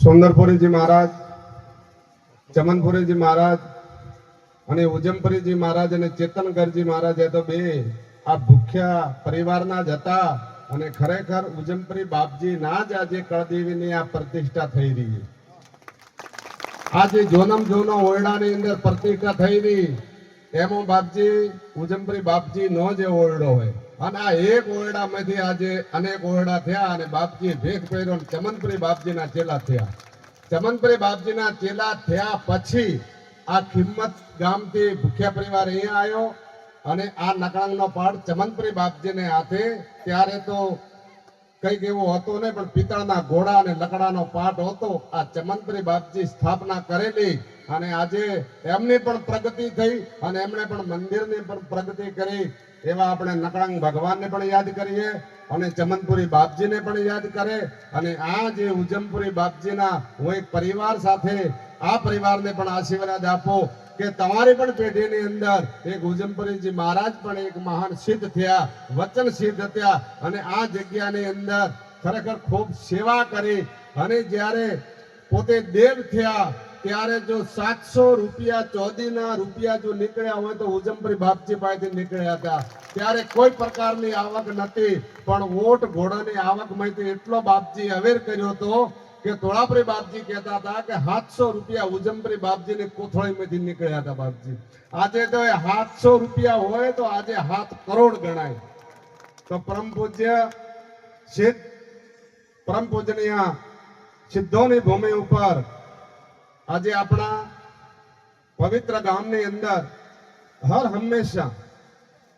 સુંદરપુરીજી મહારાજ, ચમનપુરીજી મહારાજ અને ઉજમપુરીજી મહારાજ અને ચેતનગરજી મહારાજ એ તો બે આ ભૂખ્યા પરિવારના જ હતા અને ખરેખર ઉજમપુરી બાપજી ના જ આજે કળદેવીની આ પ્રતિષ્ઠા થઈ રહી. આજે જોનમ જોનો ઓરડાની અંદર પ્રતિષ્ઠા થઈ રહી એમાં બાપજી ઉજમપુરી બાપજી નો જે ઓરડો હોય અને આ એક ઓરડામાંથી આજે અનેક ઓરડા થયા અને બાપજી ભેખ પહેર્યો ચમનપુરી બાપજીના ચેલા થયા. ચમનપુરી બાપજીના ચેલા થયા પછી આ કિંમત ગામથી ભૂખ્યા પરિવાર અહીંયા આવ્યો અને આ નકળાંગનો પાઠ ચમનપુરી બાપજીને હાથે ત્યારે તો કઈક એવો હતો નહીં પણ પિત્તળના ઘોડા અને લકડાનો પાઠ હતો. આ ચમનપુરી બાપજી સ્થાપના કરેલી અને આજે એમની પણ પ્રગતિ થઈ અને એમણે પણ મંદિરની પણ પ્રગતિ કરી. એવા આપણે નકળાંગ ભગવાનને પણ યાદ કરીએ અને ચમનપુરી બાપજીને પણ યાદ કરે. અને આ જે ઉજમપુરી બાપજીના હું એક પરિવાર સાથે આ પરિવારને પણ આશીર્વાદ આપો કે તમારી પણ પેઢીની અંદર એક ઉજમપુરીજી મહારાજ પણ એક મહાન સિદ્ધ થયા, વચન સિદ્ધ થયા અને આ જગ્યાની અંદર ખરેખર ખૂબ સેવા કરી અને જ્યારે પોતે દેવ થયા ત્યારે જો 700 રૂપિયા ચોદીના રૂપિયા જો નીકળ્યા હોય તો ઉજમપુરી બાપજી પાસેથી નીકળ્યા હતા. ત્યારે કોઈ પ્રકારની આવક નથી પણ ઓટ ઘોડાની આવકમાંથી એટલો બાપજી અવેર કર્યો હતો કે તોળાપુરી બાપજી કહેતા હતા કે 700 રૂપિયા ઉજમપુરી બાપજીની કોથળીમાંથી નીકળ્યા હતા બાપજી. આજે તો 700 રૂપિયા હોય તો આજે 7 કરોડ ગણાય. તો પરમ પૂજ્ય સિદ્ધ પરમ પૂજનીય સિદ્ધોની ભૂમિ ઉપર આજે આપણા પવિત્ર ગામની અંદર હર હંમેશા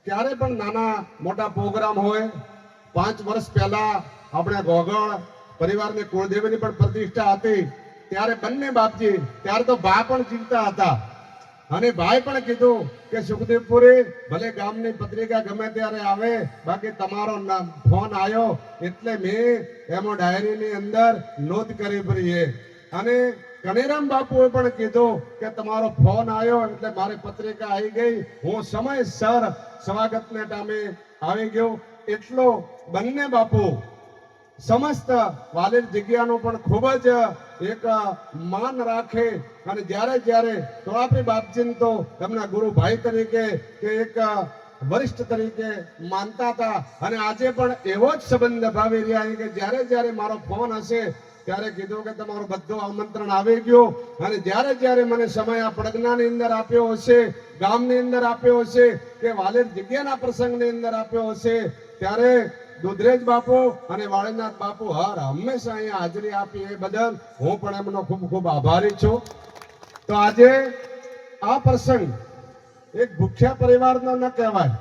ક્યારે પણ નાના મોટા પ્રોગ્રામ હોય. 5 વર્ષ પહેલા આપણે ગોગળ પરિવારની કુળદેવીની પણ પ્રતિષ્ઠા હતી ત્યારે બંને બાપજી ત્યારે તો બા પણ જીવતા હતા અને ભાઈ પણ કીધું કે સુખદેવપુરી ભલે ગામની પત્રિકા ગમે ત્યારે આવે બાકી તમારો ફોન આવ્યો એટલે મેં એમાં ડાયરીની અંદર નોંધ કરી ભરીએ. અને કનીરામ બાપુએ પણ કીધું કે તમારો ફોન આવ્યો એટલે મારી પત્રિકા આવી ગઈ, હું સમયસર સ્વાગતને ટાઈમે આવી ગયો. એટલો બંને બાપુ સમસ્ત વાલીર જગ્યાનો પણ ખૂબ જ એક માન રાખે અને જ્યારે જ્યારે તોળાપુરી બાપજીને તો એમના ગુરુ ભાઈ તરીકે કે એક વરિષ્ઠ તરીકે માનતા હતા અને આજે પણ એવો જ સંબંધ નિભાવી રહ્યા કે જ્યારે જ્યારે મારો ફોન હશે ત્યારે કીધું કે તમારું બધું આમંત્રણ આવી ગયું અને જ્યારે જ્યારે મને સમય આ પ્રજ્ઞાની અંદર આપ્યો હશે, ગામની અંદર આપ્યો હશે કે વાલીર જગ્યાના પ્રસંગની અંદર આપ્યો હશે ત્યારે દુધરેજ બાપુ અને વાળીનાથ બાપુ હર હંમેશા અહીંયા હાજરી આપી એ બદલ હું પણ એમનો ખૂબ ખૂબ આભારી છું. તો આજે આ પ્રસંગ એક ભૂખ્યા પરિવારનો ન કહેવાય